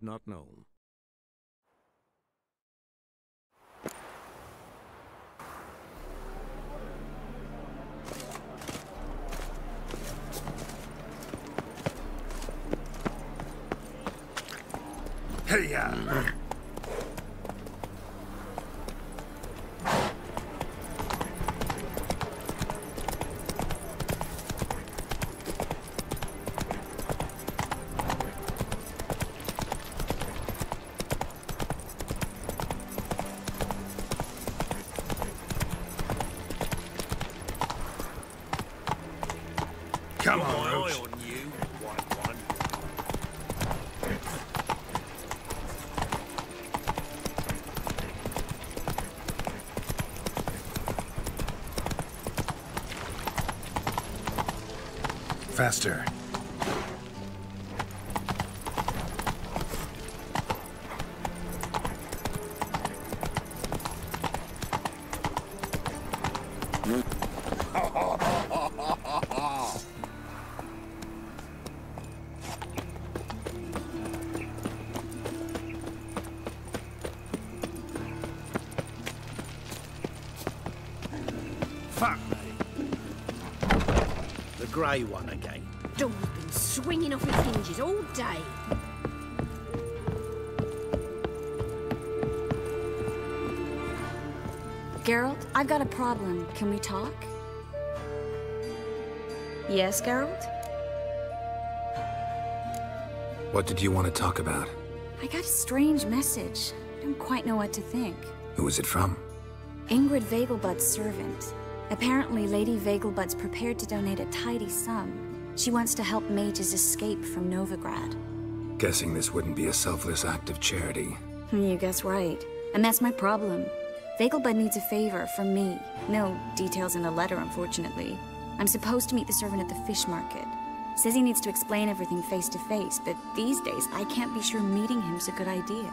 not know. Hey-ya! Come on, Roach. On you, white one. Faster. Fuck me. The grey one again. Door's been swinging off its hinges all day. Geralt, I've got a problem. Can we talk? Yes, Geralt? What did you want to talk about? I got a strange message. I don't quite know what to think. Who was it from? Ingrid Vegelbud's servant. Apparently, Lady Vegelbud's prepared to donate a tidy sum. She wants to help mages escape from Novigrad. Guessing this wouldn't be a selfless act of charity. You guess right. And that's my problem. Vegelbud needs a favor from me. No details in the letter, unfortunately. I'm supposed to meet the servant at the fish market. Says he needs to explain everything face to face, but these days I can't be sure meeting him's a good idea.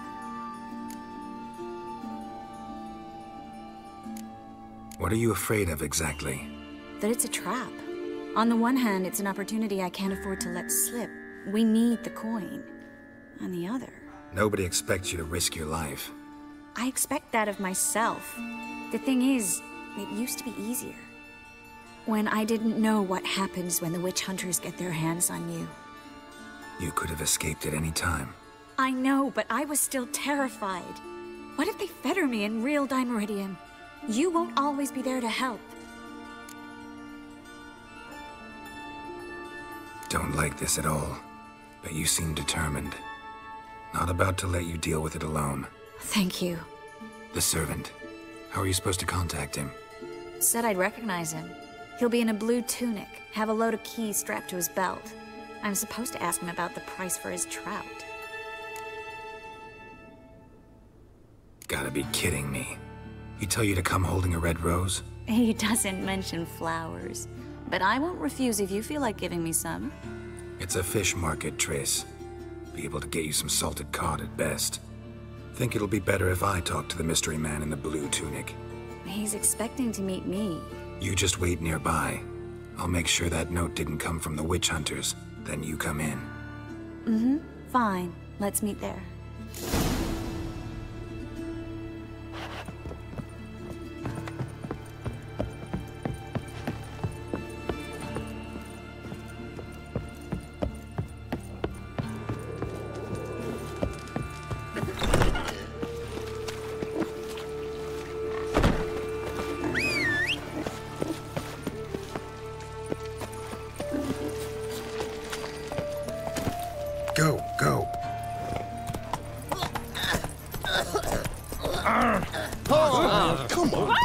What are you afraid of exactly? That it's a trap. On the one hand, it's an opportunity I can't afford to let slip. We need the coin. On the other... Nobody expects you to risk your life. I expect that of myself. The thing is, it used to be easier. When I didn't know what happens when the witch hunters get their hands on you. You could have escaped at any time. I know, but I was still terrified. What if they fetter me in real Dimeridium? You won't always be there to help. Don't like this at all, but you seem determined. Not about to let you deal with it alone. Thank you. The servant. How are you supposed to contact him? Said I'd recognize him. He'll be in a blue tunic, have a load of keys strapped to his belt. I'm supposed to ask him about the price for his trout. Gotta be kidding me. He tell you to come holding a red rose? He doesn't mention flowers. But I won't refuse if you feel like giving me some. It's a fish market, Triss. Be able to get you some salted cod at best. Think it'll be better if I talk to the mystery man in the blue tunic. He's expecting to meet me. You just wait nearby. I'll make sure that note didn't come from the witch hunters. Then you come in. Mm-hmm. Fine. Let's meet there. Go, go. Come on.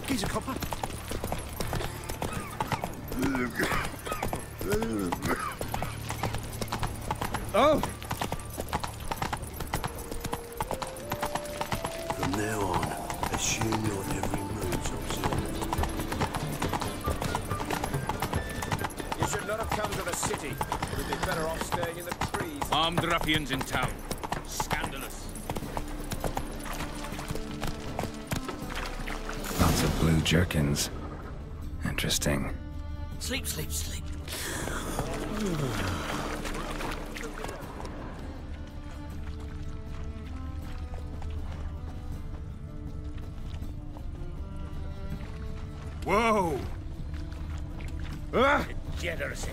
He's a copper. Oh! From now on, assume your every move's observed. You should not have come to the city. You'd be better off staying in the trees. Armed ruffians in town. Scandalous. Lots of blue jerkins. Interesting. Sleep, sleep, sleep. Whoa! Degeneracy.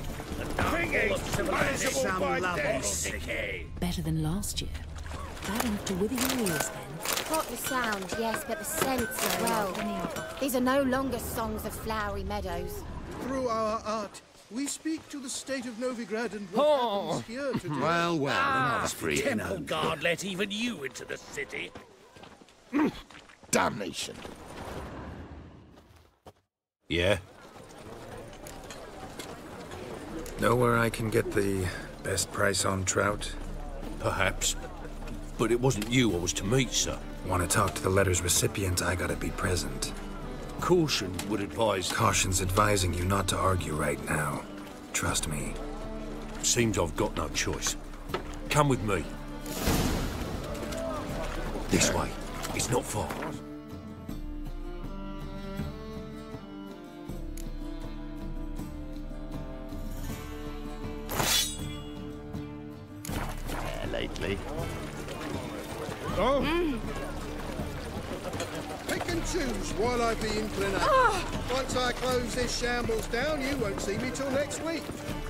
Some lovely decay. Better than last year. Bad enough to wither your ears then. Not the sound, yes, but the sense as well. These are no longer songs of flowery meadows. Through our art, we speak to the state of Novigrad and what happens here today. Well, that's free Temple Guard let even you into the city. Damnation. Yeah? Know where I can get the best price on trout? Perhaps. But it wasn't you I was to meet, sir. Want to talk to the letter's recipient, I gotta be present. Caution would advise... Caution's advising you not to argue right now. Trust me. Seems I've got no choice. Come with me. This way. It's not far. Lately. Oh. Pick and choose while I be inclination. Once I close this shambles down, you won't see me till next week.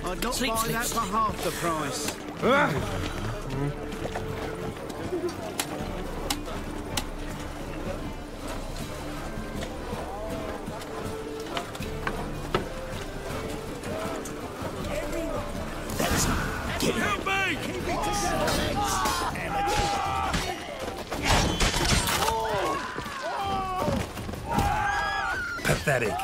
I'd not buy that for half the price. Help me! Pathetic.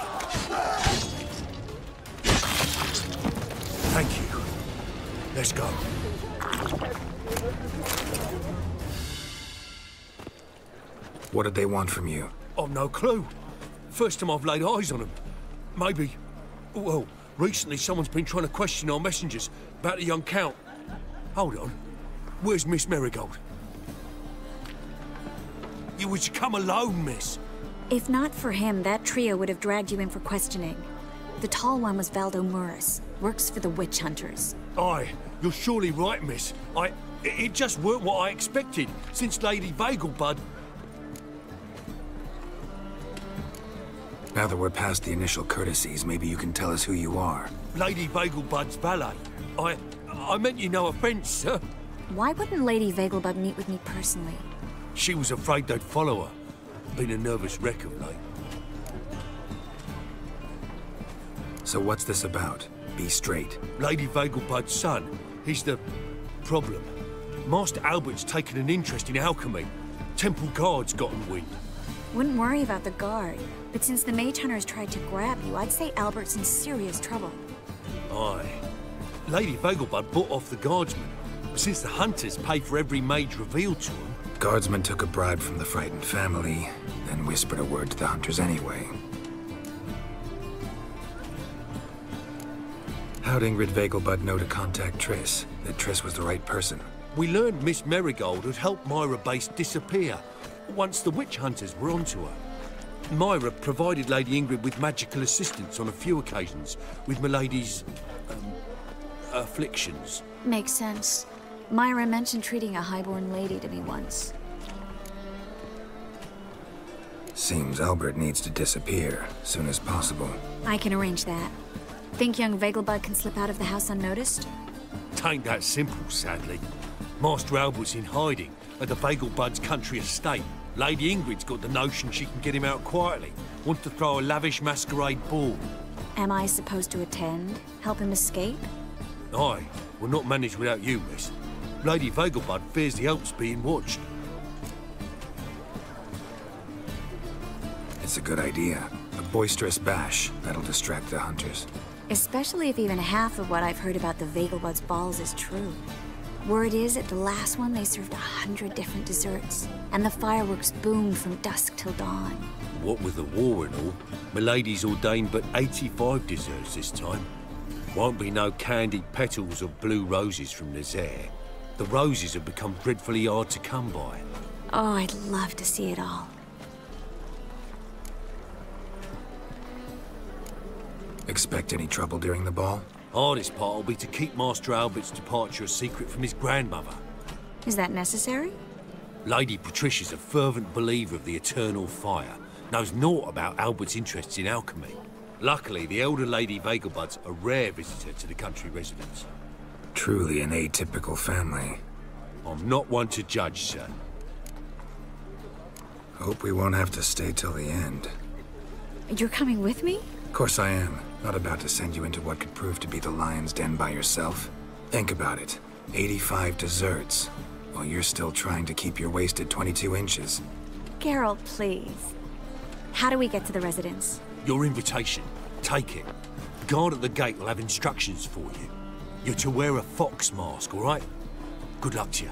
Thank you. Let's go. What did they want from you? I've no clue. First time I've laid eyes on them. Maybe... Well, recently someone's been trying to question our messengers about the young Count. Hold on. Where's Miss Marigold? You was to come alone, miss. If not for him, that trio would have dragged you in for questioning. The tall one was Valdo Muris, works for the witch hunters. Aye, you're surely right, miss. It just weren't what I expected, since Lady Vegelbud... Now that we're past the initial courtesies, maybe you can tell us who you are. Lady Vegelbud's valet. I meant you no offence, sir. Why wouldn't Lady Vegelbud meet with me personally? She was afraid they'd follow her. Been a nervous wreck of late. So what's this about? Be straight. Lady Vegelbud's son, he's the problem. Master Albert's taken an interest in alchemy. Temple Guard's gotten wind. Wouldn't worry about the guard, but since the mage hunters tried to grab you, I'd say Albert's in serious trouble. Aye. Lady Vegelbud bought off the guardsmen. Since the hunters pay for every mage revealed to them... Guardsmen took a bribe from the frightened family, then whispered a word to the hunters anyway. How'd Ingrid Vegelbud know to contact Triss? That Triss was the right person? We learned Miss Marigold had helped Myra Base disappear once the witch hunters were onto her. Myra provided Lady Ingrid with magical assistance on a few occasions with Milady's... afflictions. Makes sense. Myra mentioned treating a highborn lady to me once. Seems Albert needs to disappear, soon as possible. I can arrange that. Think young Vegelbud can slip out of the house unnoticed? Tain't that simple, sadly. Master Albert's in hiding at the Vegelbud's country estate. Lady Ingrid's got the notion she can get him out quietly. Wants to throw a lavish masquerade ball. Am I supposed to attend? Help him escape? Aye, we'll not manage without you, miss. Lady Vegelbud fears the Alps being watched. It's a good idea. A boisterous bash. That'll distract the hunters. Especially if even half of what I've heard about the Vegelbud's balls is true. Word is, at the last one, they served 100 different desserts, and the fireworks boomed from dusk till dawn. What with the war and all, Milady's ordained but 85 desserts this time. Won't be no candied petals or blue roses from Nazaire. The roses have become dreadfully hard to come by. Oh, I'd love to see it all. Expect any trouble during the ball? Hardest part will be to keep Master Albert's departure a secret from his grandmother. Is that necessary? Lady Patricia's a fervent believer of the eternal fire, knows naught about Albert's interests in alchemy. Luckily, the elder Lady Vegelbud's a rare visitor to the country residence. Truly an atypical family. I'm not one to judge, sir. Hope we won't have to stay till the end. You're coming with me? Of course I am. Not about to send you into what could prove to be the lion's den by yourself. Think about it. 85 desserts, while you're still trying to keep your waist at 22 inches. Geralt, please. How do we get to the residence? Your invitation. Take it. The guard at the gate will have instructions for you. You're to wear a fox mask, all right? Good luck to you.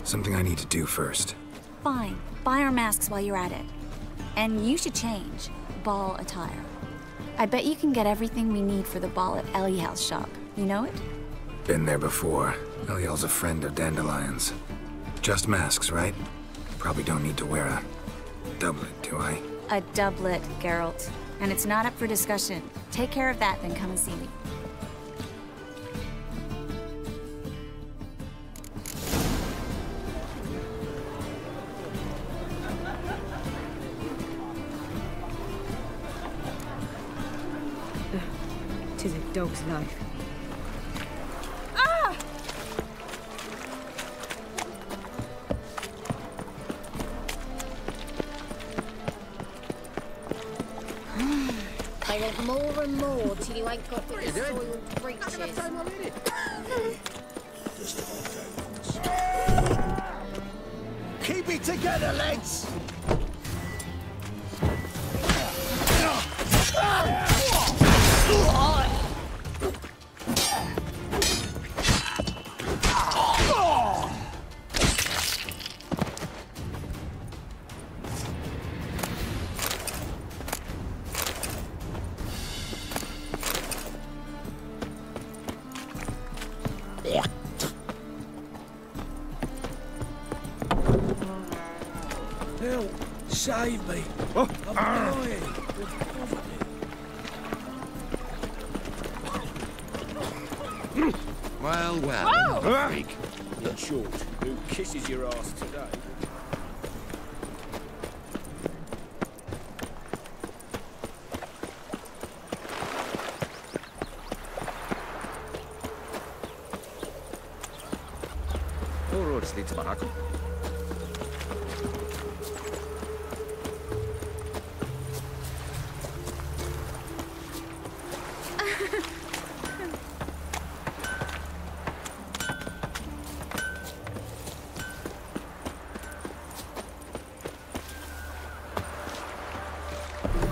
Something I need to do first. Fine. Buy our masks while you're at it. And you should change. Ball attire. I bet you can get everything we need for the ball at Eliel's shop. You know it? Been there before. Eliel's a friend of Dandelion's. Just masks, right? Probably don't need to wear a doublet, do I? A doublet, Geralt. And it's not up for discussion. Take care of that, then come and see me. Tis a dog's life. They want more and more till you ain't got the soiled breeches. Keep it together, lads! Help! Save me! I'm dying! Well, freak. In short, who kisses your ass today?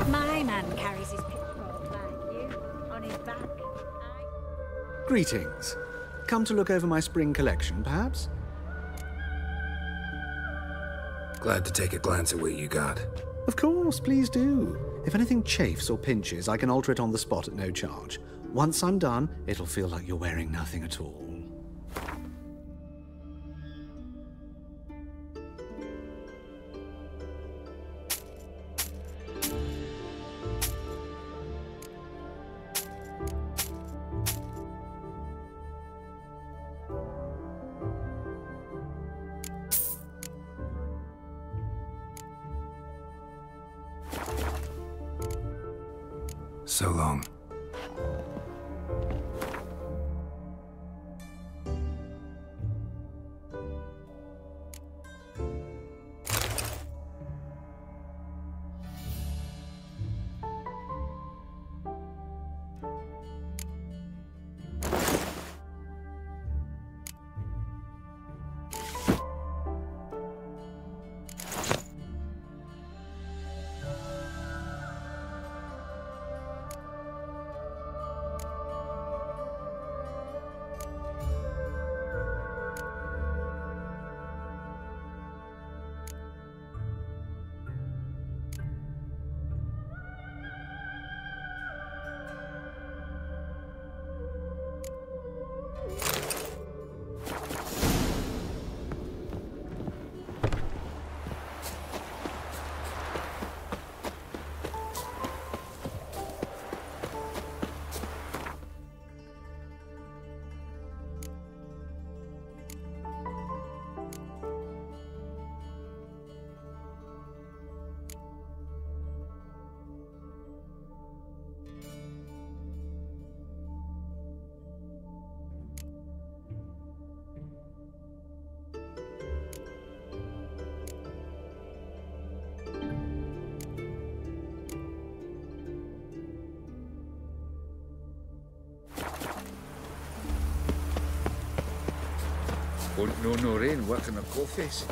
My man carries his pitchfork like you on his back. Greetings. Come to look over my spring collection, perhaps? Glad to take a glance at what you got. Of course, please do. If anything chafes or pinches, I can alter it on the spot at no charge. Once I'm done, it'll feel like you're wearing nothing at all. So long. Won't know no rain working the coffees.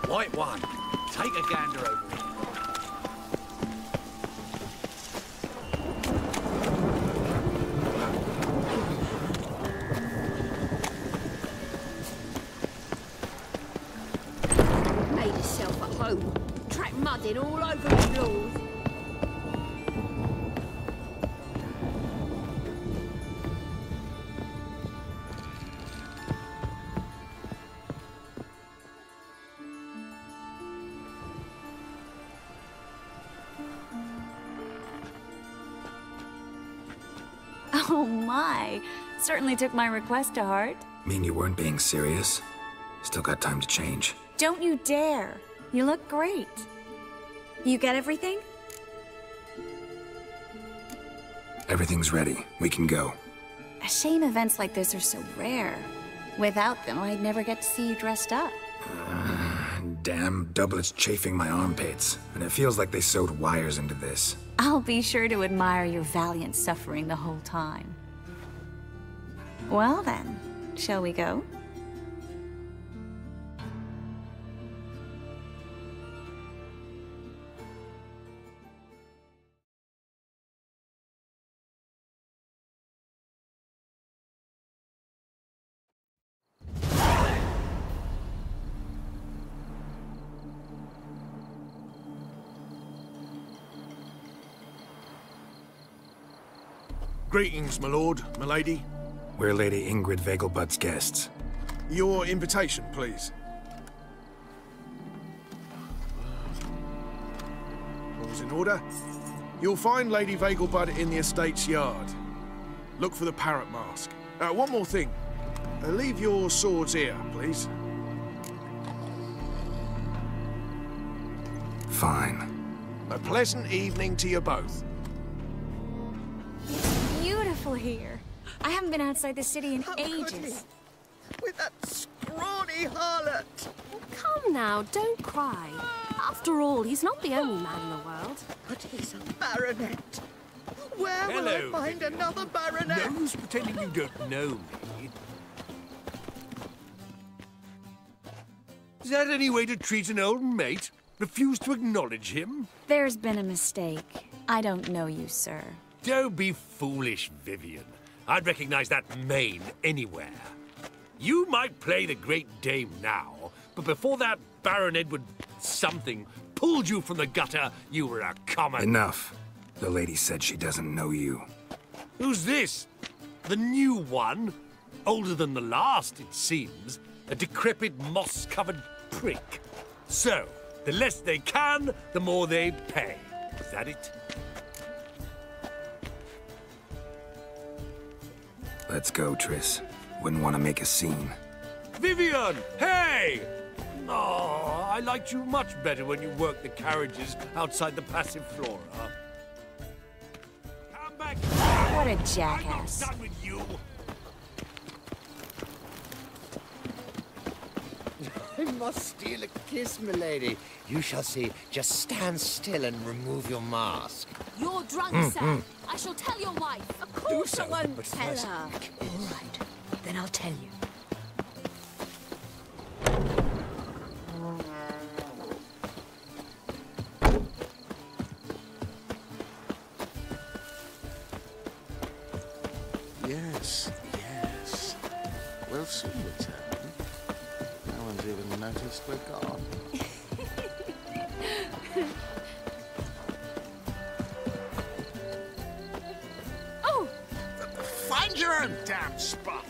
White one, take a gander over here. Made yourself at home. Track mudding all over the floors. Oh my, certainly took my request to heart. Mean you weren't being serious? Still got time to change. Don't you dare. You look great. You get everything? Everything's ready. We can go. A shame events like this are so rare. Without them, I'd never get to see you dressed up. Damn doublets chafing my armpits, and it feels like they sewed wires into this. I'll be sure to admire your valiant suffering the whole time. Well then, shall we go? Greetings, my lord, my lady. We're Lady Ingrid Vegelbud's guests. Your invitation, please. All's in order. You'll find Lady Vegelbud in the estate's yard. Look for the parrot mask. One more thing. Leave your swords here, please. Fine. A pleasant evening to you both. Beautiful here. I haven't been outside the city in ages. With that scrawny harlot. Come now, don't cry. After all, he's not the only man in the world. But he's a baronet. Where will Hello, I find Vivian. another baronet? No use pretending you don't know me. Is that any way to treat an old mate? Refuse to acknowledge him? There's been a mistake. I don't know you, sir. Don't be foolish, Vivian. I'd recognize that mane anywhere. You might play the great dame now, but before that Baron Edward something pulled you from the gutter, you were a common... Enough. The lady said she doesn't know you. Who's this? The new one? Older than the last, it seems. A decrepit, moss-covered prick. So, the less they can, the more they pay. Is that it? Let's go, Triss. Wouldn't want to make a scene. Vivian! Hey! Oh, I liked you much better when you worked the carriages outside the passive flora. Come back! What a jackass. I'm not done with you! I must steal a kiss, milady. You shall see. Just stand still and remove your mask. You're drunk, sir. I shall tell your wife. Of course so, I won't but tell first- her. All right, then I'll tell you. Yes, yes. We'll soon return. No one's even noticed we're gone. Oh! Find your own damn spot.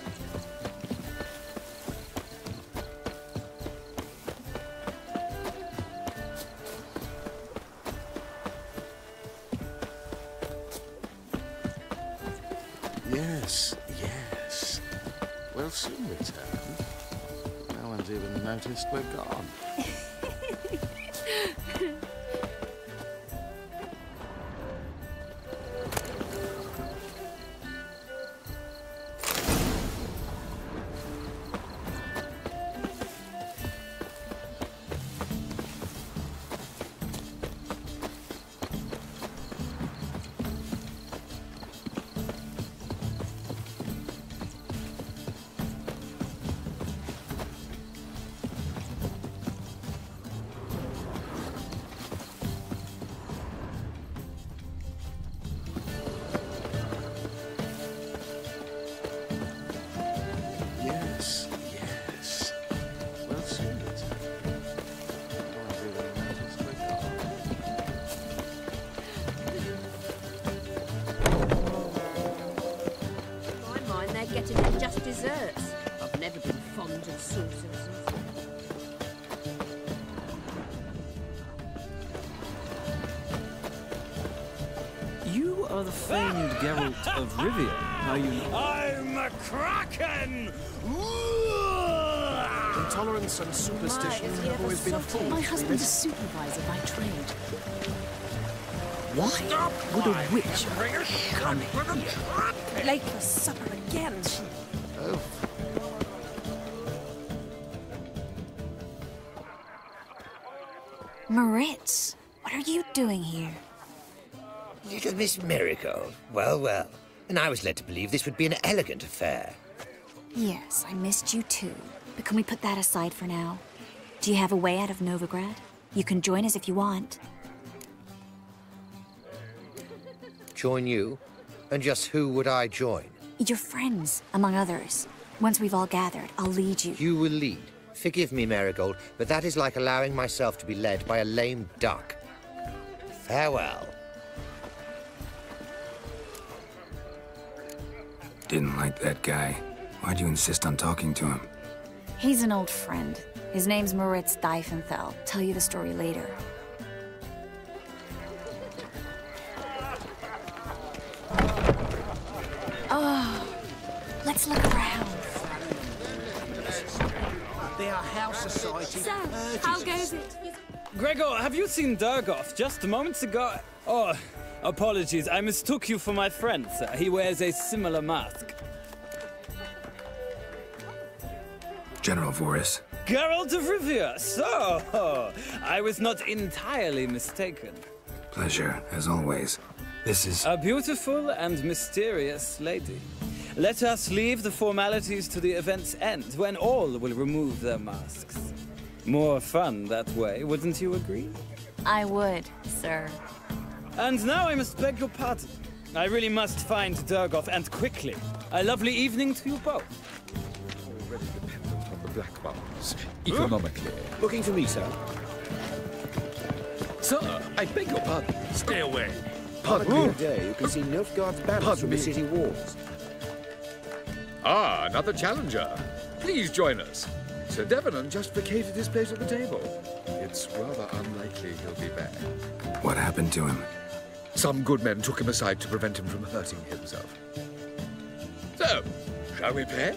Yes, yes. We'll soon return. No one's even noticed we're gone. desserts. I've never been fond of sauces. You are the famed Geralt of Rivia, are you not? I'm a kraken! Intolerance and superstition have always been a force. My husband's a supervisor by trade. Why would a witch come here? Late for supper again. Oh. Moritz, what are you doing here? Little Miss Marigold. Well, well. And I was led to believe this would be an elegant affair. Yes, I missed you too. But can we put that aside for now? Do you have a way out of Novigrad? You can join us if you want. Join you? And just who would I join? Your friends, among others. Once we've all gathered, I'll lead you. You will lead. Forgive me, Marigold, but that is like allowing myself to be led by a lame duck. Farewell. Didn't like that guy. Why'd you insist on talking to him? He's an old friend. His name's Moritz Diefenthal. Tell you the story later. Oh, let's look around. They are house society. So, how goes it? Gregor, have you seen Durgoff just moments ago? Oh, apologies. I mistook you for my friend, sir. He wears a similar mask. General Voris. Geralt of Rivia. So, I was not entirely mistaken. Pleasure, as always. This is... A beautiful and mysterious lady. Let us leave the formalities to the event's end, when all will remove their masks. More fun that way, wouldn't you agree? I would, sir. And now I must beg your pardon. I really must find Durgoff, and quickly. A lovely evening to you both. Already dependent on the black ones, economically. Looking for me, sir? Sir, I beg your pardon. Stay away. On a clear day, you can see Nilfgaard's banners from the city walls. Ah, another challenger. Please join us. Sir Devenant just vacated his place at the table. It's rather unlikely he'll be back. What happened to him? Some good men took him aside to prevent him from hurting himself. So, shall we play?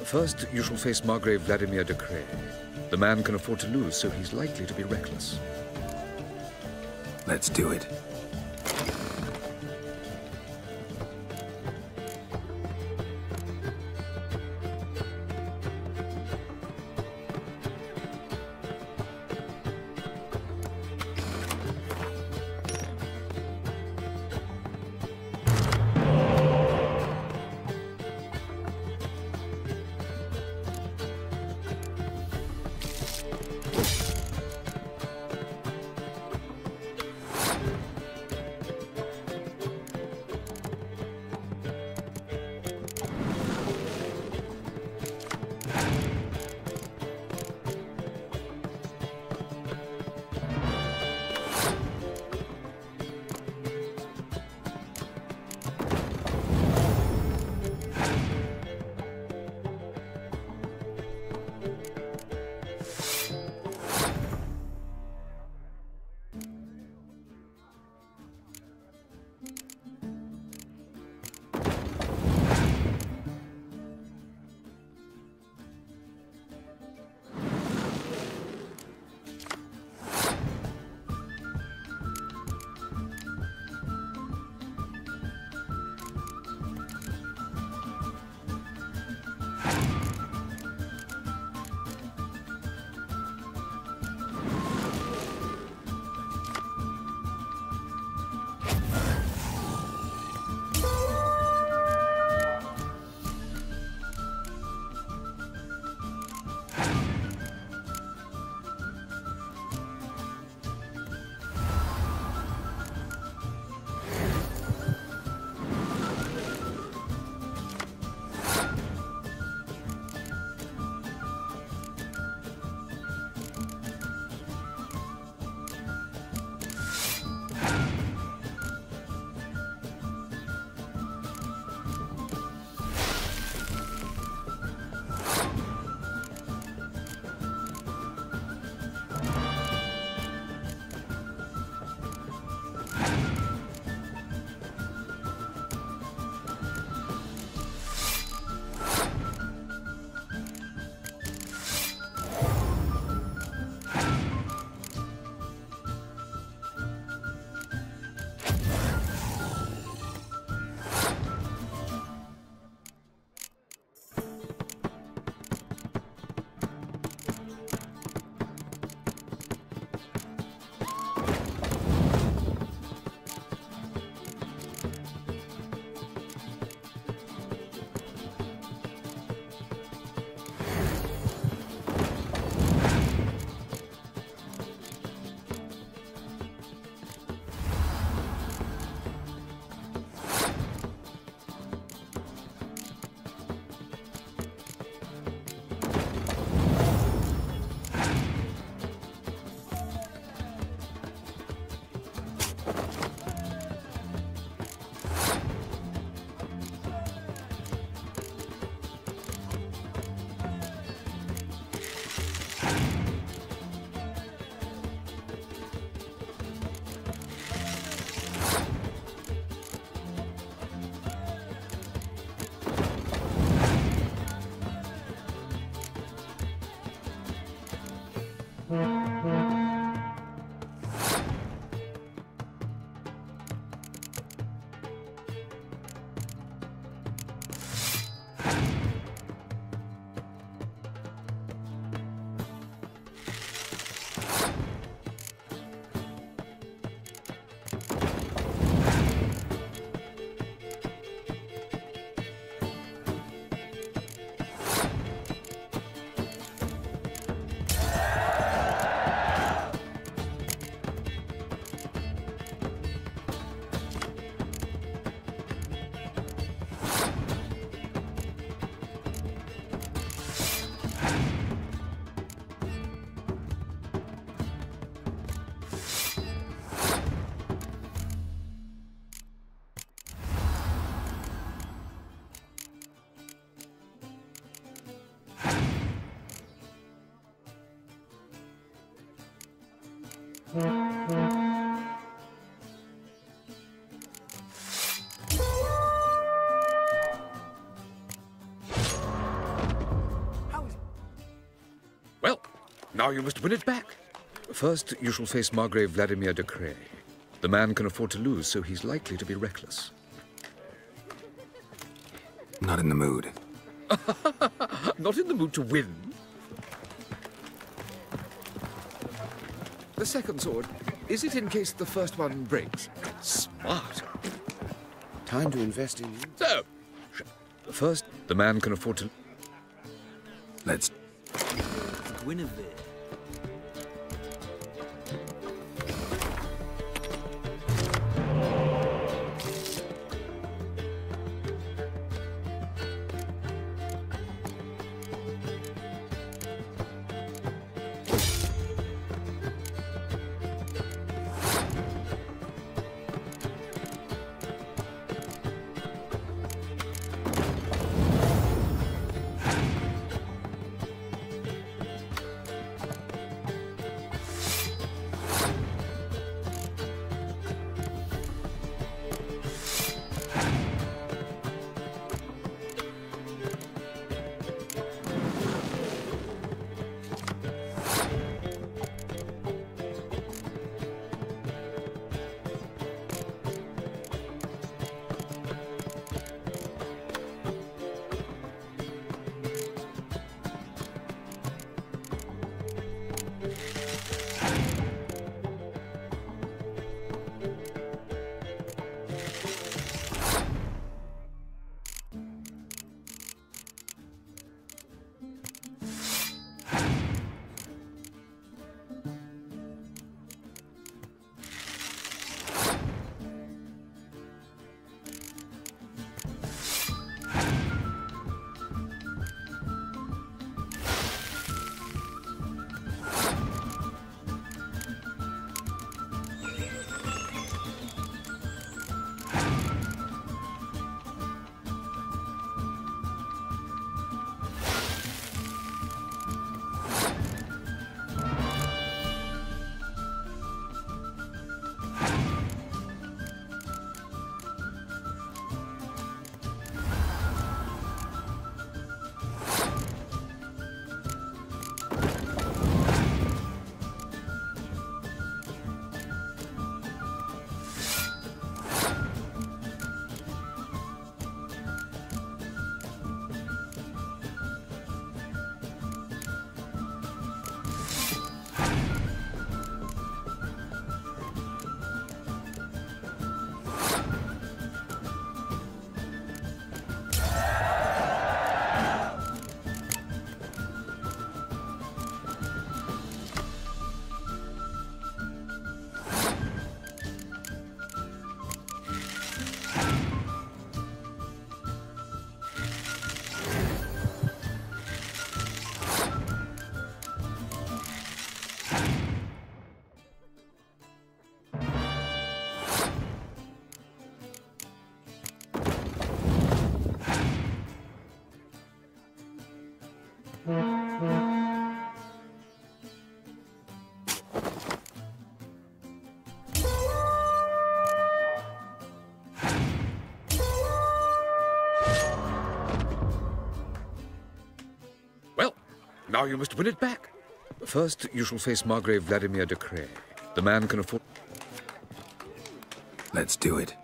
First, you shall face Margrave Vladimir de Cray. The man can afford to lose, so he's likely to be reckless. Let's do it. now you must win it back. First, you shall face Margrave Vladimir de Cray. The man can afford to lose, so he's likely to be reckless. Not in the mood. Not in the mood to win. The second sword, is it in case the first one breaks? Smart. Time to invest in you. So, first, the man can afford to... Let's... Guinevere. Now you must win it back. First, you shall face Margrave Vladimir de Cray. The man can afford... Let's do it.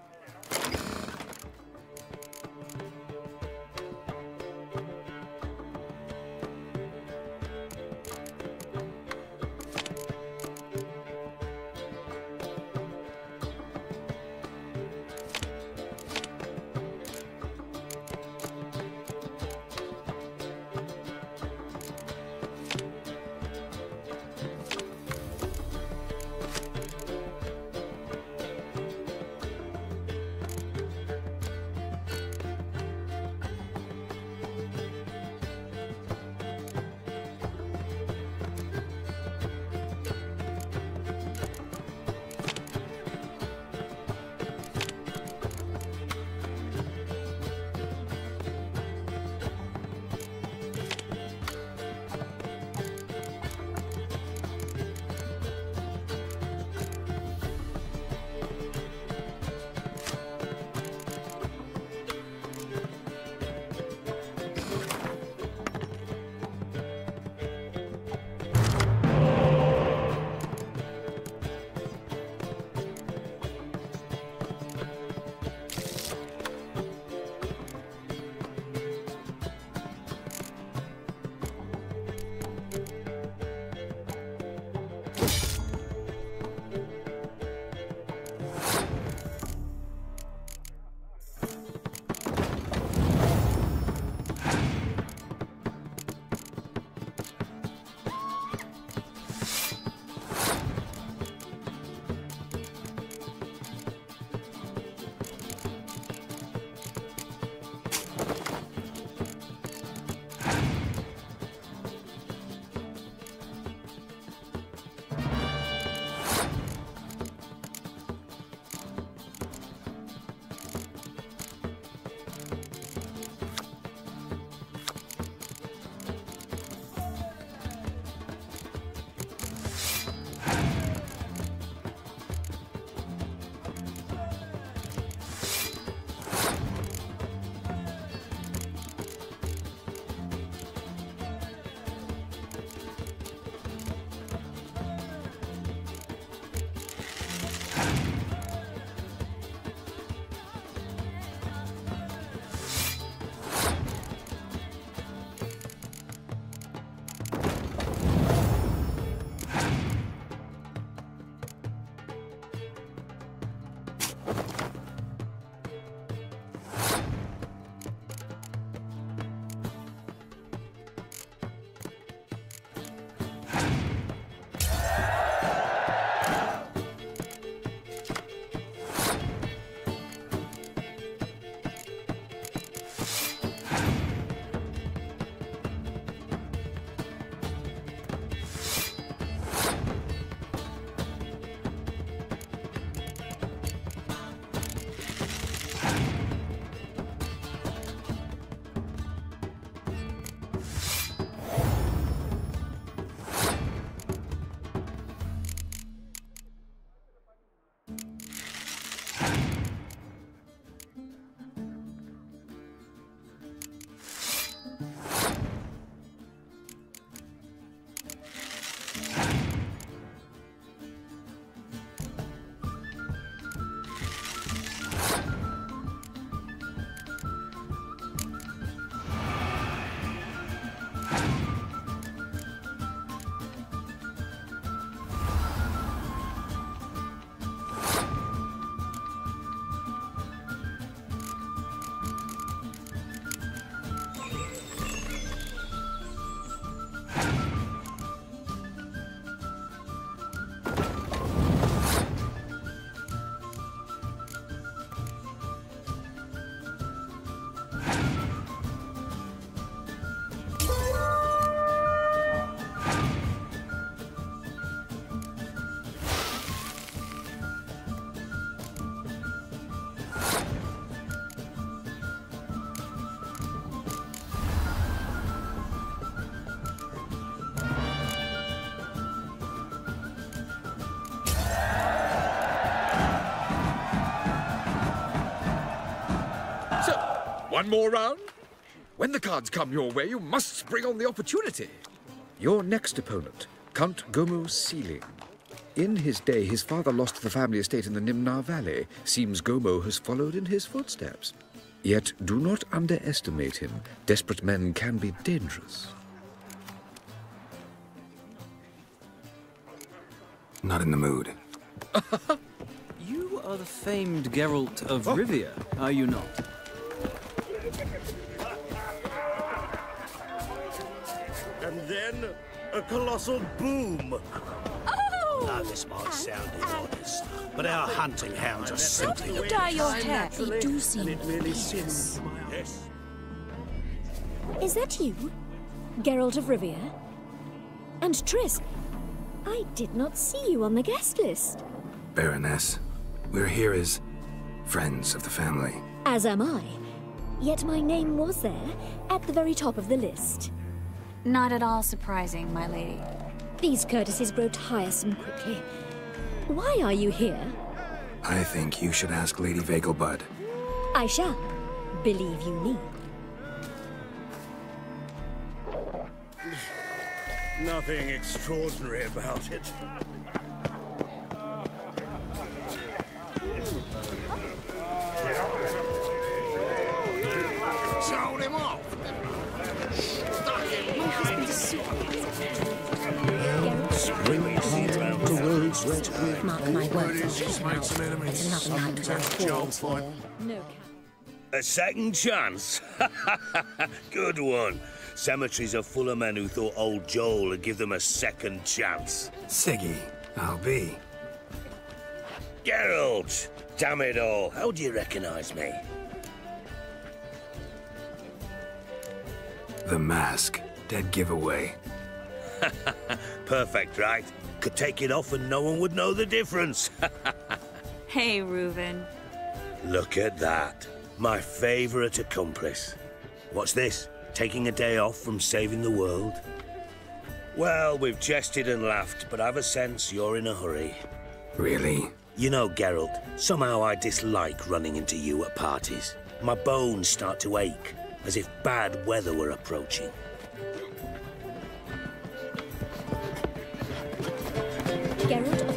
One more round? When the cards come your way, you must spring on the opportunity. Your next opponent, Count Gomo Sealing. In his day, his father lost the family estate in the Nimnar Valley. Seems Gomo has followed in his footsteps. Yet do not underestimate him. Desperate men can be dangerous. Not in the mood. You are the famed Geralt of Rivia, are you not? And then a colossal boom. Oh! Now, this might sound immodest, but our hunting hounds are simply You dye your hair. They do seem Yes. Is that you? Geralt of Rivia? And Triss? I did not see you on the guest list. Baroness, we're here as friends of the family. As am I. Yet my name was there, at the very top of the list. Not at all surprising, my lady. These courtesies grow tiresome quickly. Why are you here? I think you should ask Lady Vegelbud. I shall. Believe you me. Nothing extraordinary about it. Sold him off. Stuck him. My husband is so... Mark my words. It's another night without fall. No. A second chance? Good one. Cemeteries are full of men who thought old Joel would give them a second chance. Siggy, I'll be. Geralt! Damn it all, how do you recognize me? The mask. Dead giveaway. Perfect, right? Could take it off and no one would know the difference. Hey, Reuven. Look at that. My favorite accomplice. What's this? Taking a day off from saving the world? Well, we've jested and laughed, but I've a sense you're in a hurry. Really? You know, Geralt, somehow I dislike running into you at parties. My bones start to ache, as if bad weather were approaching. Geralt of...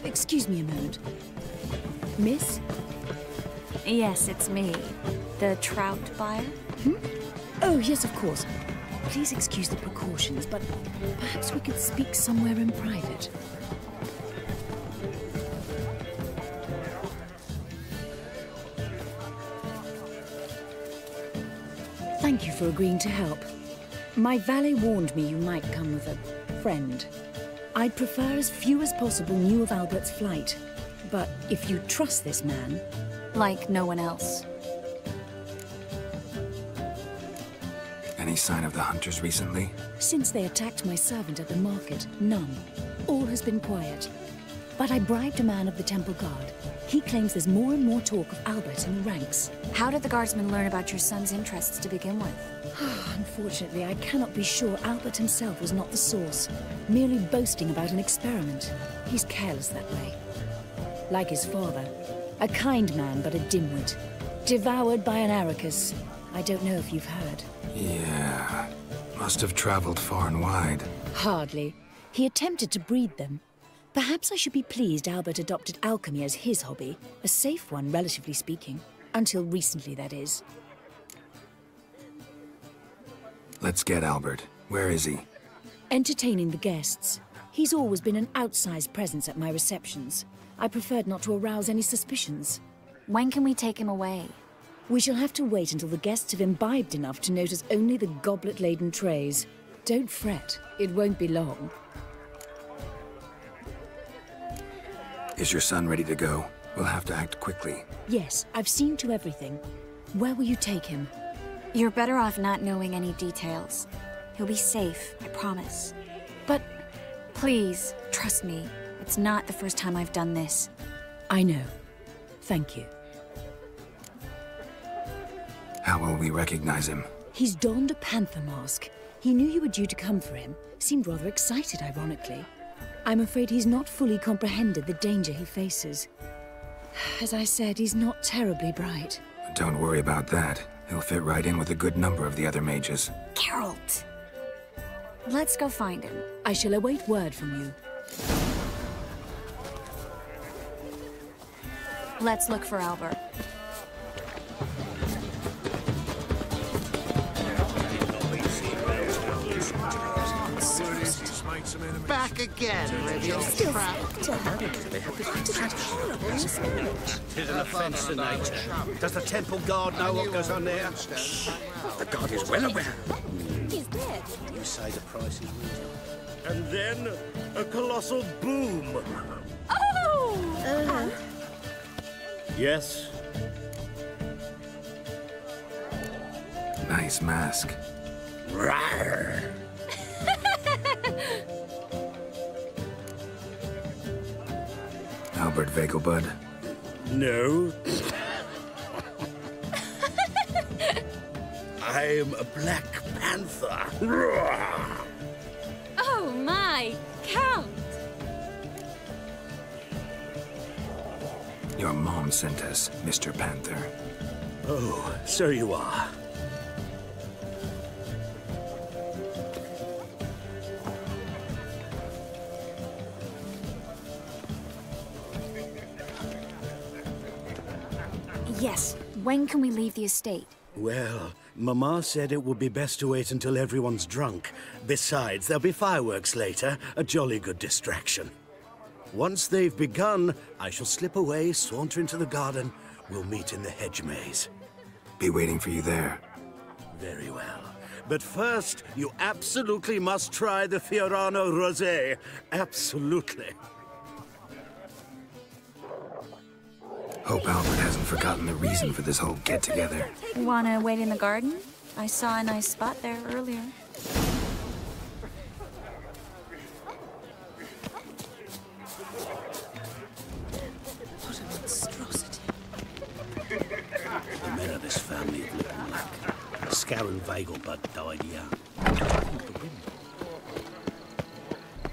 excuse me a moment. Miss? Yes, it's me. The trout buyer? Hmm? Oh, yes, of course. Please excuse the precautions, but perhaps we could speak somewhere in private. Thank you for agreeing to help. My valet warned me you might come with a friend. I'd prefer as few as possible knew of Albert's flight. But if you trust this man... Like no one else. Any sign of the hunters recently? Since they attacked my servant at the market, none. All has been quiet. But I bribed a man of the Temple Guard. He claims there's more and more talk of Albert in the ranks. How did the guardsmen learn about your son's interests to begin with? Unfortunately, I cannot be sure Albert himself was not the source, merely boasting about an experiment. He's careless that way. Like his father. A kind man, but a dimwit. Devoured by an Arrakis. I don't know if you've heard. Yeah. Must have traveled far and wide. Hardly. He attempted to breed them. Perhaps I should be pleased Albert adopted alchemy as his hobby. A safe one, relatively speaking. Until recently, that is. Let's get Albert. Where is he? Entertaining the guests. He's always been an outsized presence at my receptions. I preferred not to arouse any suspicions. When can we take him away? We shall have to wait until the guests have imbibed enough to notice only the goblet-laden trays. Don't fret. It won't be long. Is your son ready to go? We'll have to act quickly. Yes, I've seen to everything. Where will you take him? You're better off not knowing any details. He'll be safe, I promise. But please, trust me. It's not the first time I've done this. I know. Thank you. How will we recognize him? He's donned a panther mask. He knew you were due to come for him. Seemed rather excited, ironically. I'm afraid he's not fully comprehended the danger he faces. As I said, he's not terribly bright. Don't worry about that. He'll fit right in with a good number of the other mages. Geralt! Let's go find him. I shall await word from you. Let's look for Albert. Back again, Rivia. Crap. Tis an offence to nature. Does the temple guard know what goes on there? The guard is well aware. He's dead. You say the price is reasonable. And then a colossal boom. Oh! Yes. Nice mask. Rawr. Albert Vegelbud? No. I'm a Black Panther. Oh my, Count! Your mom sent us, Mr. Panther. Oh, so you are. Yes. When can we leave the estate? Well, Mama said it would be best to wait until everyone's drunk. Besides, there'll be fireworks later, a jolly good distraction. Once they've begun, I shall slip away, saunter into the garden. We'll meet in the hedge maze. Be waiting for you there. Very well. But first, you absolutely must try the Fiorano Rosé. Absolutely. Hope Albert hasn't forgotten the reason for this whole get-together. Wanna wait in the garden? I saw a nice spot there earlier. What a monstrosity. The men of this family have lived in luck. Scarron Vegelbud died young.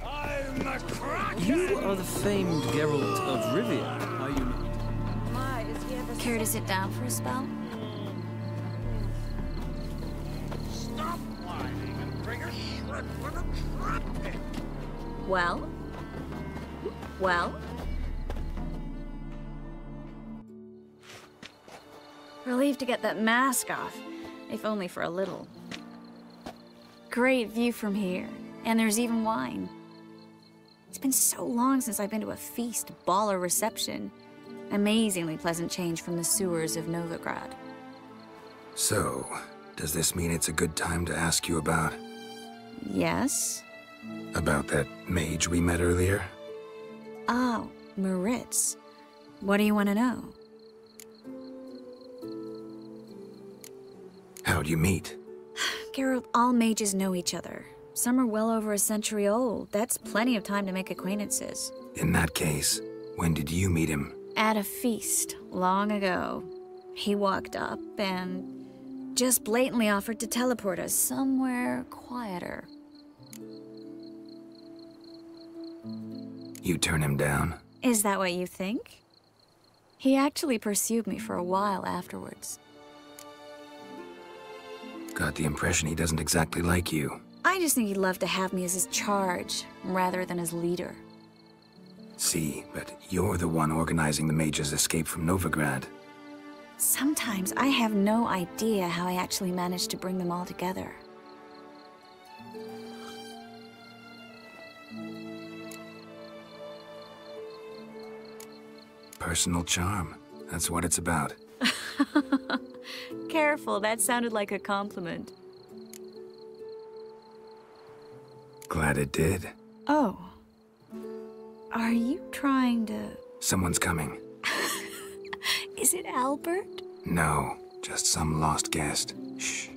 I'm a crack! You are the famed Geralt of Rivia, are you not? Care to sit down for a spell? Stop whining and bring a shrimp with a trumpet. Well? Well? Relieved to get that mask off, if only for a little. Great view from here, and there's even wine. It's been so long since I've been to a feast, ball, or reception. Amazingly pleasant change from the sewers of Novigrad. So, does this mean it's a good time to ask you about... Yes? About that mage we met earlier? Oh, Maritz. What do you want to know? How'd you meet? Geralt, all mages know each other. Some are well over a century old. That's plenty of time to make acquaintances. In that case, when did you meet him? At a feast, long ago. He walked up and just blatantly offered to teleport us somewhere quieter. You turn him down? Is that what you think? He actually pursued me for a while afterwards. Got the impression he doesn't exactly like you. I just think he'd love to have me as his charge, rather than as leader. See, but you're the one organizing the mage's escape from Novigrad. Sometimes I have no idea how I actually managed to bring them all together. Personal charm. That's what it's about. Careful, that sounded like a compliment. Glad it did. Oh. Are you trying to... Someone's coming. Is it Albert? No, just some lost guest. Shh.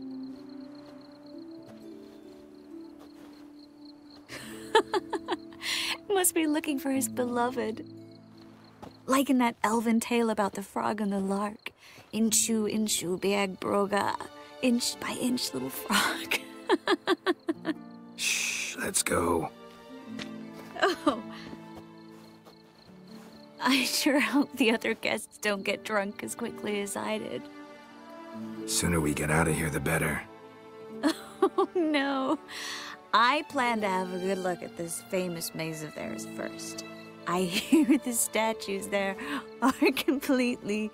Must be looking for his beloved. Like in that elven tale about the frog and the lark. Inchu, inchu, biag broga. Inch by inch, little frog. Shh, let's go. Oh. I sure hope the other guests don't get drunk as quickly as I did. Sooner we get out of here, the better. Oh, no. I plan to have a good look at this famous maze of theirs first. I hear the statues there are completely,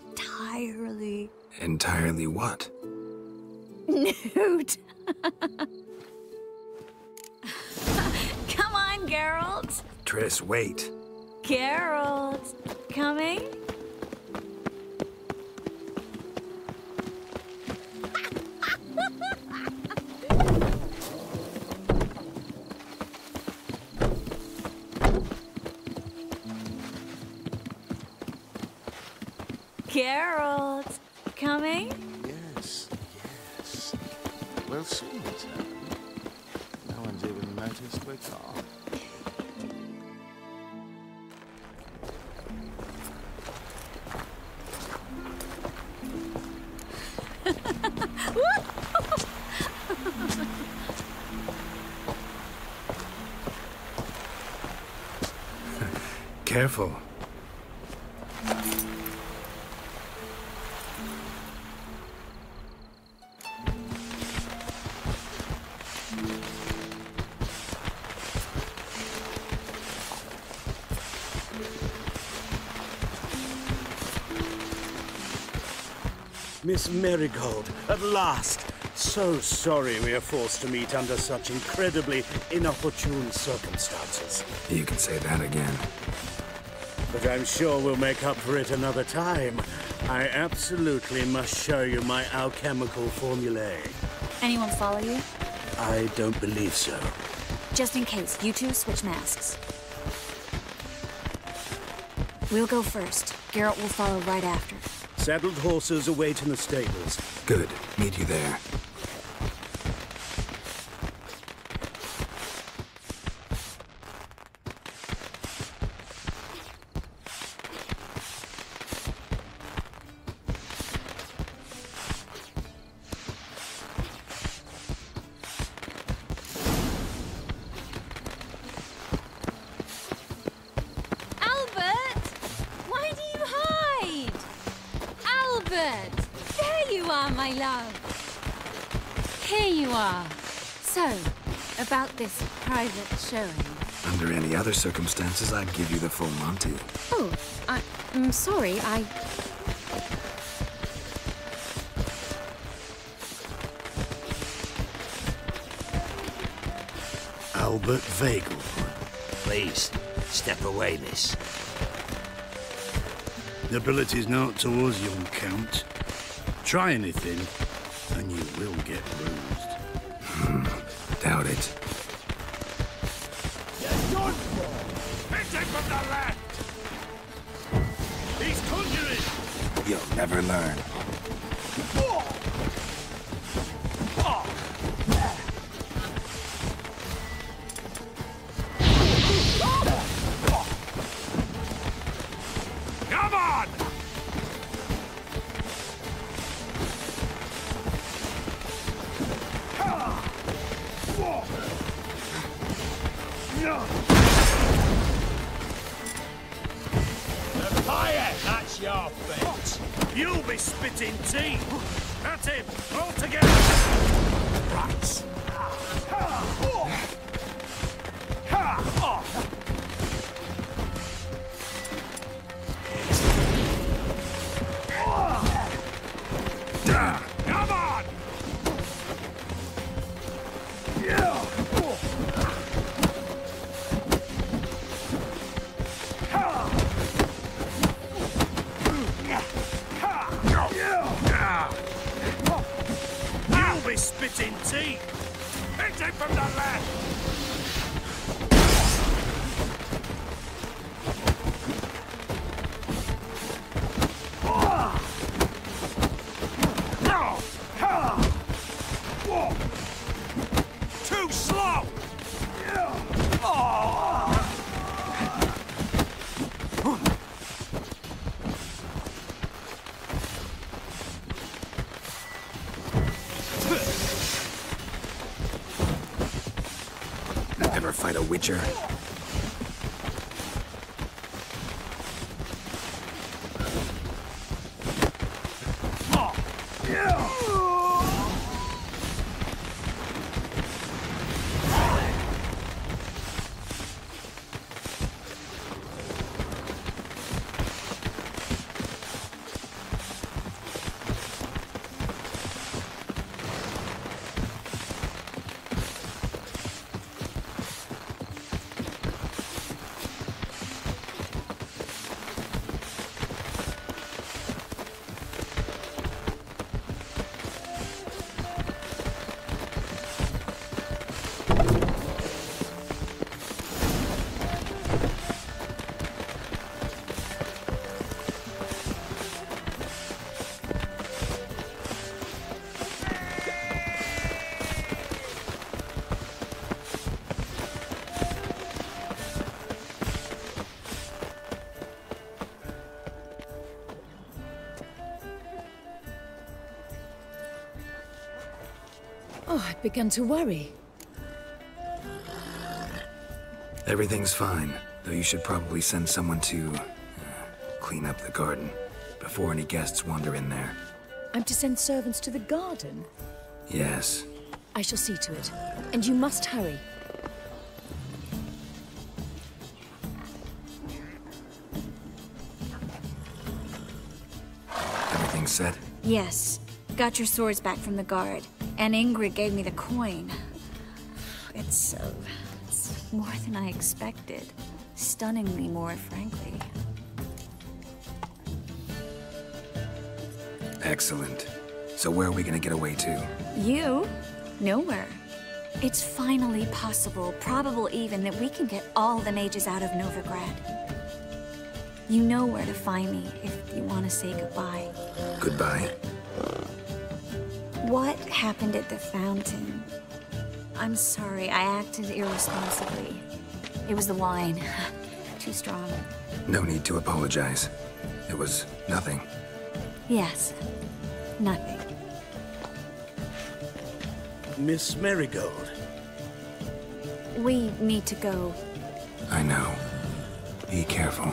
entirely... Entirely what? Nude. Come on, Geralt. Triss, wait. Geralt, coming? Geralt, coming? Yes, yes. We'll soon return. No one's even noticed we're gone. Careful. Miss Marigold, at last! So sorry we are forced to meet under such incredibly inopportune circumstances. You can say that again. But I'm sure we'll make up for it another time. I absolutely must show you my alchemical formulae. Anyone follow you? I don't believe so. Just in case, you two switch masks. We'll go first. Geralt will follow right after. Saddled horses await in the stables. Good. Meet you there. There you are, my love. Here you are. So, about this private showing. Under any other circumstances, I'd give you the full Monty. Oh, I'm sorry, Albert Vagel. Please, step away, miss. Nobility's not towards young Count. Try anything, and you will get bruised. Doubt it. You're done for! Hit him from the left! He's conjuring! You'll never learn. Come on! The fire! That's your fate! You'll be spitting teeth! At him! All together! Right! Come on! You'll be spitting teeth! Hit him from the left! Too slow! Ever fight a witcher? Oh, I'd begun to worry. Everything's fine, though you should probably send someone to clean up the garden before any guests wander in there. I'm to send servants to the garden? Yes. I shall see to it. And you must hurry. Everything set? Yes. Got your swords back from the guard. And Ingrid gave me the coin. It's more than I expected. Stunningly more, frankly. Excellent. So where are we gonna get away to? You? Nowhere. It's finally possible, probable even, that we can get all the mages out of Novigrad. You know where to find me if you want to say goodbye. Goodbye. What happened at the fountain? I'm sorry, I acted irresponsibly. It was the wine. Too strong. No need to apologize. It was nothing. Yes. Nothing. Miss Marigold. We need to go. I know. Be careful.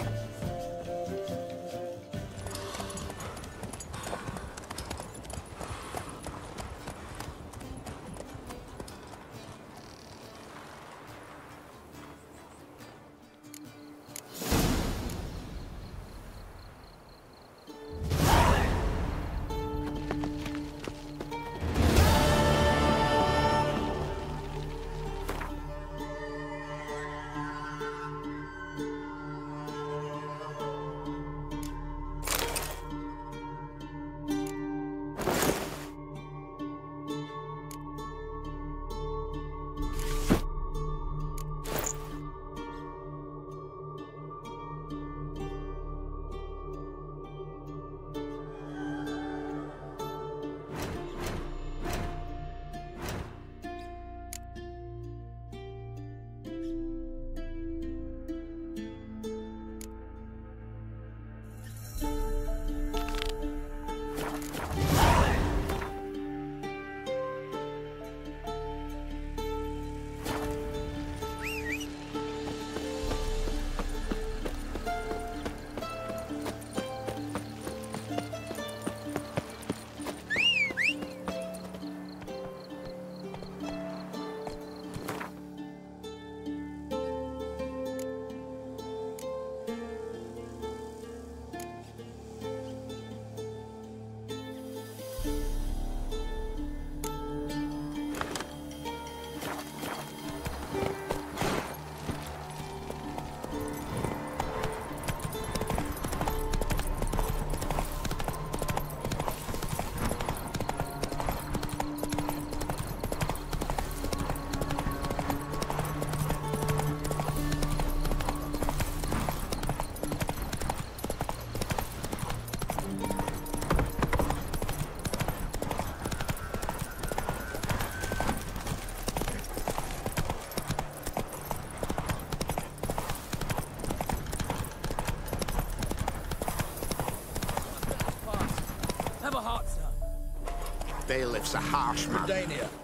Bailiff's a harsh man.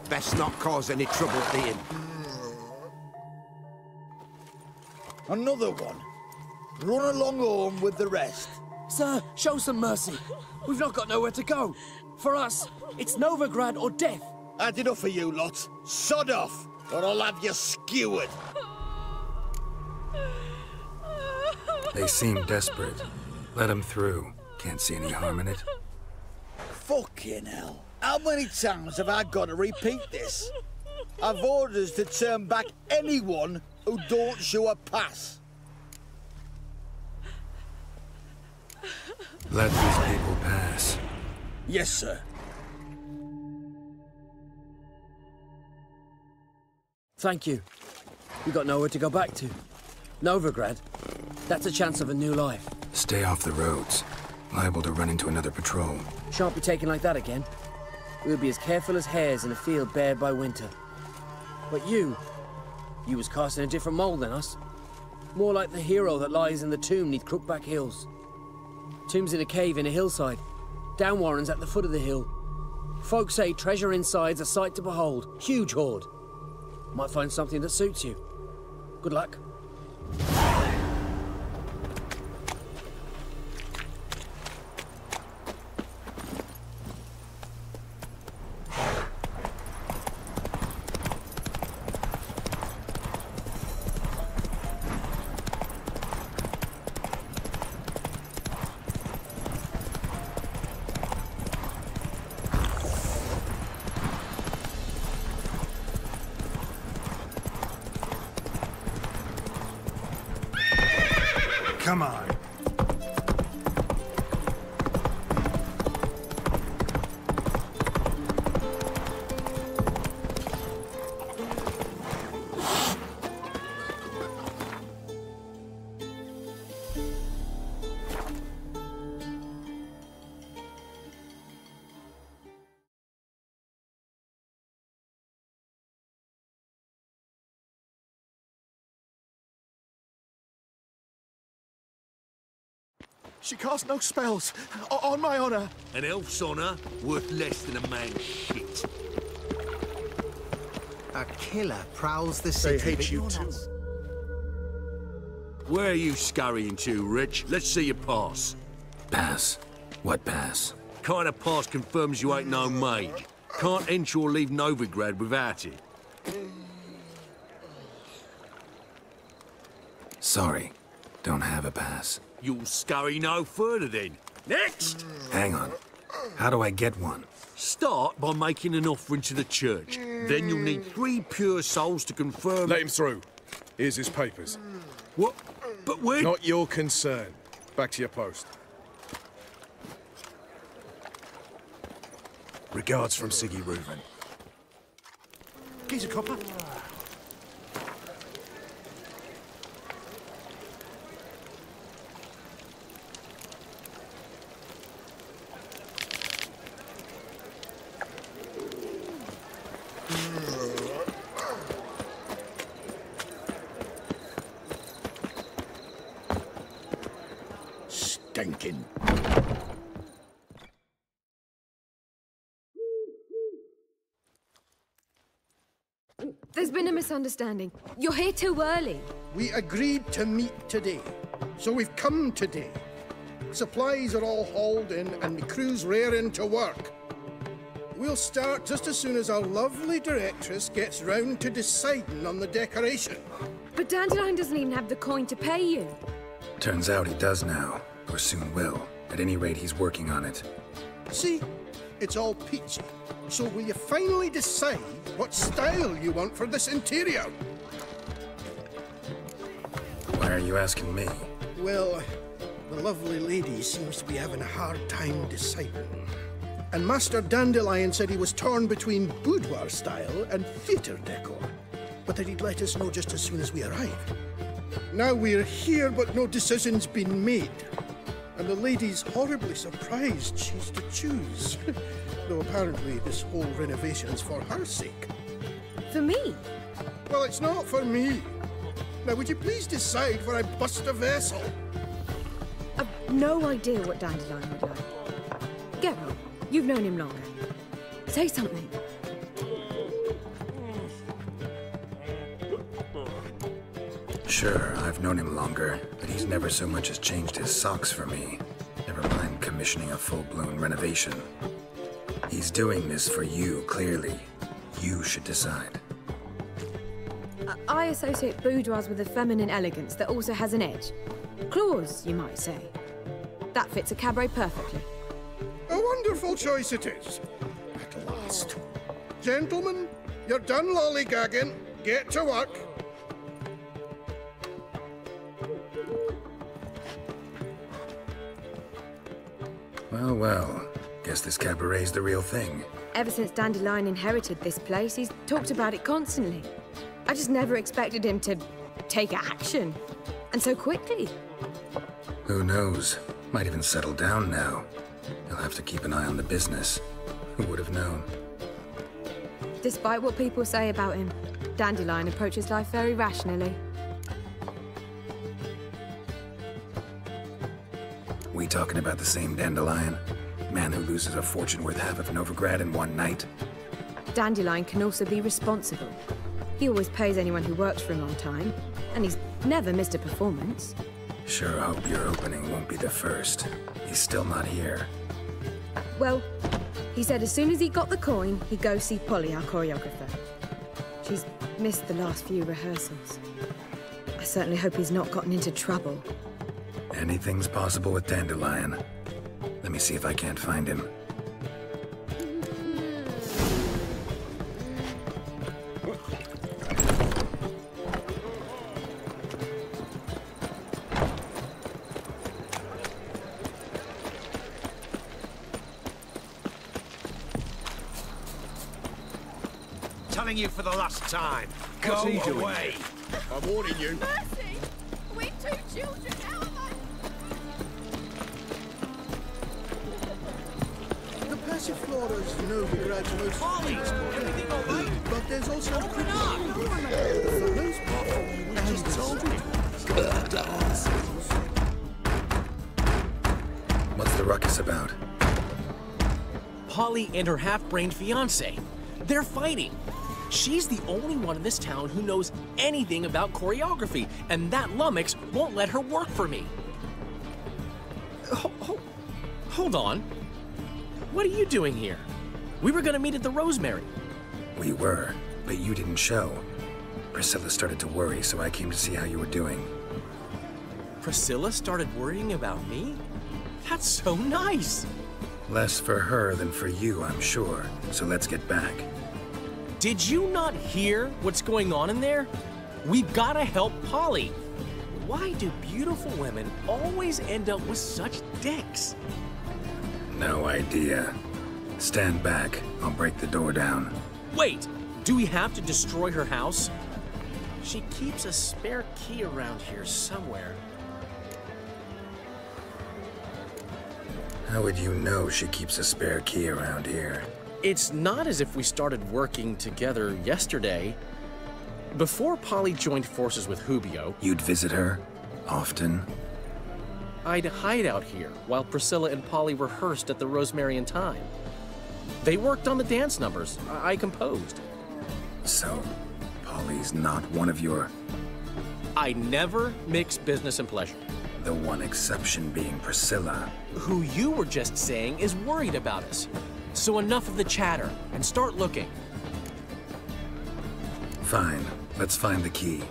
Best not cause any trouble at the inn. Another one. Run along home with the rest. Sir, show some mercy. We've not got nowhere to go. For us, it's Novigrad or death. Had enough of you lot. Sod off, or I'll have you skewered. They seem desperate. Let them through. Can't see any harm in it. Fucking hell. How many times have I got to repeat this? I've orders to turn back anyone who don't show a pass. Let these people pass. Yes, sir. Thank you. We got nowhere to go back to. Novigrad. That's a chance of a new life. Stay off the roads. Liable to run into another patrol. Shan't be taken like that again. We'll be as careful as hares in a field bared by winter. But you was cast in a different mould than us. More like the hero that lies in the tomb neath Crookback Hills. Tomb's in a cave in a hillside. Down Warren's at the foot of the hill. Folks say treasure inside's a sight to behold. Huge hoard. Might find something that suits you. Good luck. Come on. She casts no spells, on my honor. An elf's honor worth less than a man's shit. A killer prowls the city. They hate you too. Where are you scurrying to, Rich? Let's see your pass. Pass? What pass? Kind of pass confirms you ain't no maid. Can't enter or leave Novigrad without it. Sorry, don't have a pass. You'll scurry no further then. Next! Hang on. How do I get one? Start by making an offering to the church. Then you'll need 3 pure souls to confirm... Let him through. Here's his papers. What? But where... Not your concern. Back to your post. Regards from Siggy Reuven. Geezer copper. Stinking. There's been a misunderstanding. You're here too early. We agreed to meet today, so we've come today. Supplies are all hauled in and the crew's raring to work. We'll start just as soon as our lovely directress gets round to deciding on the decoration. But Dandelion doesn't even have the coin to pay you. Turns out he does now, or soon will. At any rate, he's working on it. See? It's all peachy. So will you finally decide what style you want for this interior? Why are you asking me? Well, the lovely lady seems to be having a hard time deciding. And Master Dandelion said he was torn between boudoir style and theatre decor, but that he'd let us know just as soon as we arrive. Now we're here, but no decision's been made. And the lady's horribly surprised she's to choose. Though apparently this whole renovation's for her sake. For me? Well, it's not for me. Now, would you please decide where I bust a vessel? I've no idea what Dandelion would like. Geralt, you've known him longer. Say something. Sure, I've known him longer, but he's never so much as changed his socks for me. Never mind commissioning a full-blown renovation. He's doing this for you, clearly. You should decide. I associate boudoirs with a feminine elegance that also has an edge. Claws, you might say. That fits a cabaret perfectly. A wonderful choice it is. At last. Gentlemen, you're done lollygagging. Get to work. Well, well. Guess this cabaret's the real thing. Ever since Dandelion inherited this place, he's talked about it constantly. I just never expected him to take action. And so quickly. Who knows? Might even settle down now. He'll have to keep an eye on the business. Who would have known? Despite what people say about him, Dandelion approaches life very rationally. We talking about the same Dandelion? Man who loses a fortune worth half of Novigrad in one night. Dandelion can also be responsible. He always pays anyone who works for him on time, and he's never missed a performance. Sure hope your opening won't be the first. He's still not here. Well, he said as soon as he got the coin, he'd go see Polly, our choreographer. She's missed the last few rehearsals. I certainly hope he's not gotten into trouble. Anything's possible with Dandelion. Let me see if I can't find him. Telling you for the last time. Go away. I'm warning you. Mercy! We've two children. How am I? The Passiflora's Novigrad's most everything all right? But there's also Open up! for the most part, we just told you. What's the ruckus about? Polly and her half-brained fiancé. They're fighting. She's the only one in this town who knows anything about choreography, and that lummox won't let her work for me. Hold on. What are you doing here? We were gonna meet at the Rosemary. We were, but you didn't show. Priscilla started to worry, so I came to see how you were doing. Priscilla started worrying about me? That's so nice. Less for her than for you, I'm sure. So let's get back. Did you not hear what's going on in there? We've gotta help Polly. Why do beautiful women always end up with such dicks? No idea. Stand back. I'll break the door down. Wait, do we have to destroy her house? She keeps a spare key around here somewhere. How would you know she keeps a spare key around here? It's not as if we started working together yesterday. Before Polly joined forces with Hubio, You'd visit her? Often? I'd hide out here while Priscilla and Polly rehearsed at the Rosemary and Thyme. They worked on the dance numbers I composed. So, Polly's not one of your... I never mix business and pleasure. The one exception being Priscilla. Who you were just saying is worried about us. So enough of the chatter, and start looking. Fine. Let's find the key.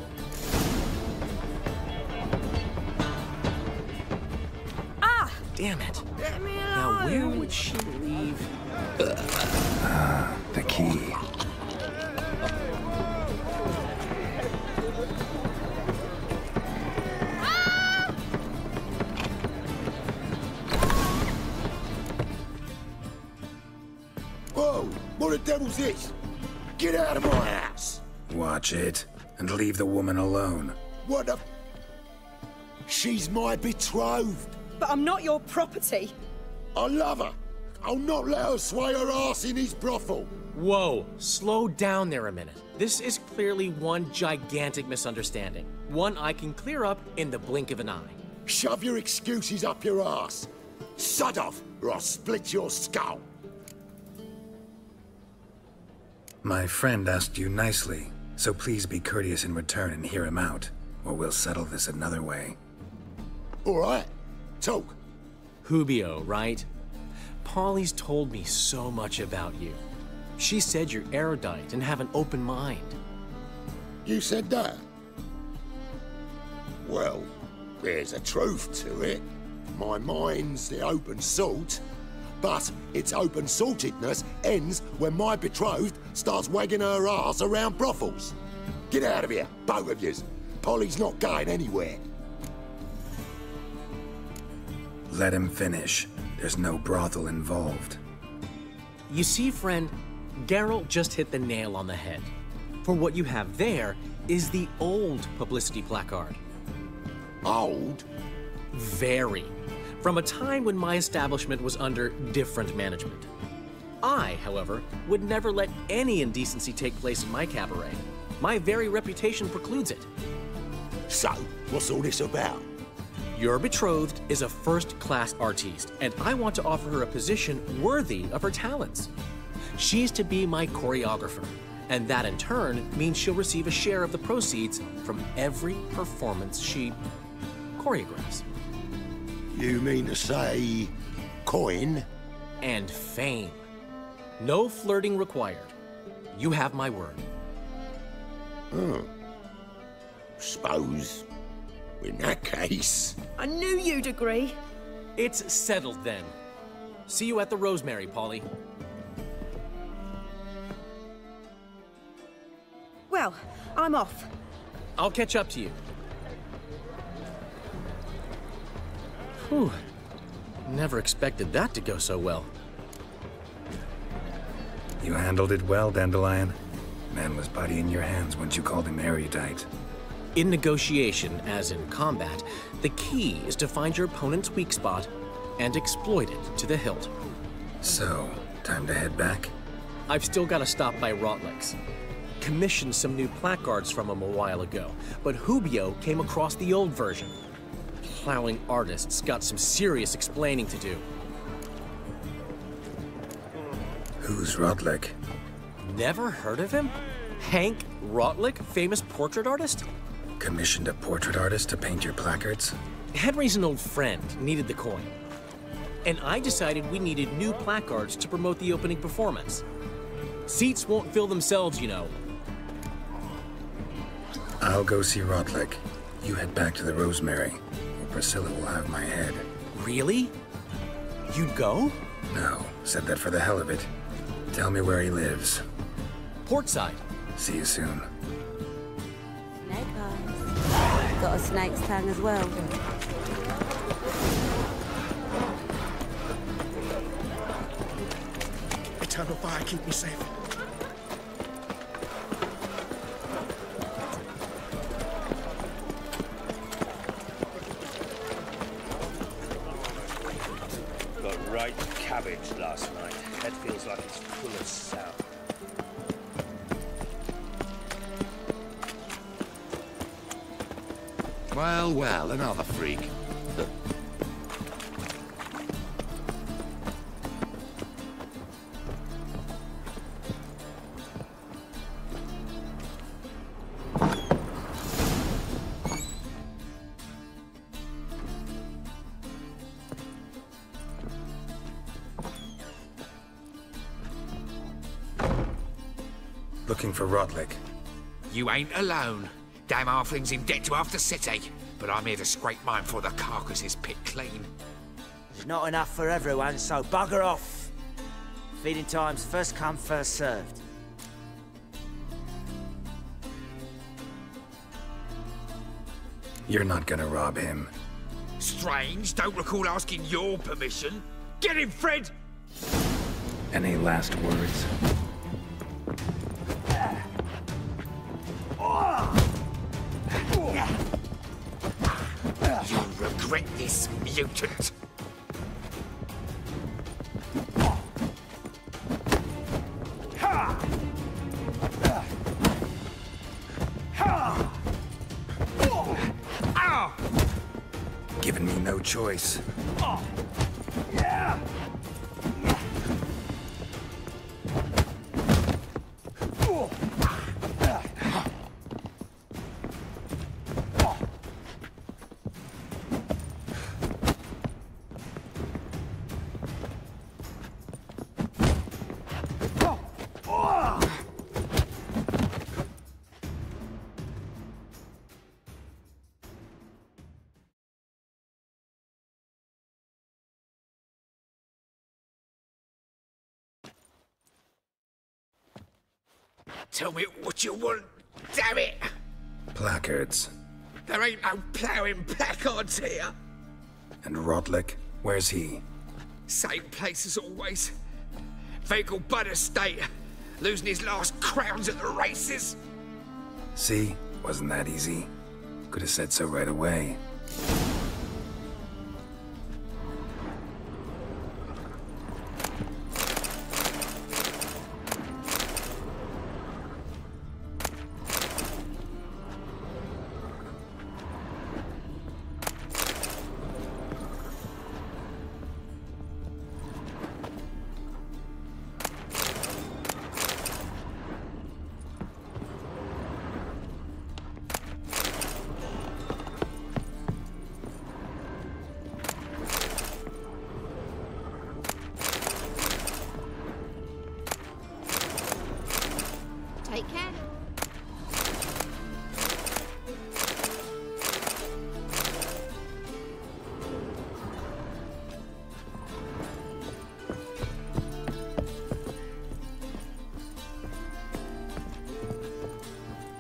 Ah! Damn it. Let me alone. Now where would she leave? The key. Whoa! What the devil's this? Get out of my house! Watch it, and leave the woman alone. What the... She's my betrothed. But I'm not your property. I love her. I'll not let her sway her ass in his brothel. Whoa, slow down there a minute. This is clearly one gigantic misunderstanding. One I can clear up in the blink of an eye. Shove your excuses up your ass. Sod off, or I'll split your skull. My friend asked you nicely, so please be courteous in return and hear him out, or we'll settle this another way. All right. Talk. Hubio, right? Polly's told me so much about you. She said you're erudite and have an open mind. You said that? Well, there's a truth to it. My mind's the open salt, but its open saltedness ends when my betrothed starts wagging her ass around brothels. Get out of here, both of yous. Polly's not going anywhere. Let him finish. There's no brothel involved. You see, friend, Geralt just hit the nail on the head. For what you have there is the old publicity placard. Old? Very. From a time when my establishment was under different management. I, however, would never let any indecency take place in my cabaret. My very reputation precludes it. So, what's all this about? Your betrothed is a first-class artiste, and I want to offer her a position worthy of her talents. She's to be my choreographer, and that in turn means she'll receive a share of the proceeds from every performance she choreographs. You mean to say coin? And fame. No flirting required. You have my word. Suppose, in that case... I knew you'd agree. It's settled then. See you at the Rosemary, Polly. Well, I'm off. I'll catch up to you. Whew. Never expected that to go so well. You handled it well, Dandelion. Man was body in your hands once you called him erudite. In negotiation, as in combat, the key is to find your opponent's weak spot and exploit it to the hilt. So, time to head back? I've still got to stop by Rotlick's. Commissioned some new placards from him a while ago, but Hubio came across the old version. Plowing artists got some serious explaining to do. Who's Rotlick? Never heard of him? Hank Rotlick, famous portrait artist? Commissioned a portrait artist to paint your placards? Henry's an old friend, needed the coin. And I decided we needed new placards to promote the opening performance. Seats won't fill themselves, you know. I'll go see Rotlick. You head back to the Rosemary, or Priscilla will have my head. Really? You'd go? No, said that for the hell of it. Tell me where he lives. Portside. See you soon. Snake eyes. Got a snake's tongue as well. Eternal fire, keep me safe. Got right cabbage last night. Head feels like it's full of sound. Well, well, another freak. Looking for Rotlick. You ain't alone. Damn halfling's in debt to half the city. But I'm here to scrape mine before the carcass is picked clean. There's not enough for everyone, so bugger off. Feeding time's first come, first served. You're not gonna rob him. Strange, don't recall asking your permission. Get him, Fred! Any last words? You'll regret this, mutant. Giving me no choice. Tell me what you want, damn it! Placards. There ain't no ploughing placards here. And Rotlick? Where's he? Same place as always. Vehicle Bud estate. Losing his last crowns at the races. See? Wasn't that easy? Could have said so right away.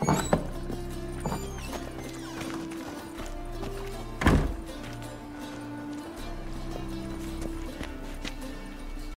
Bye.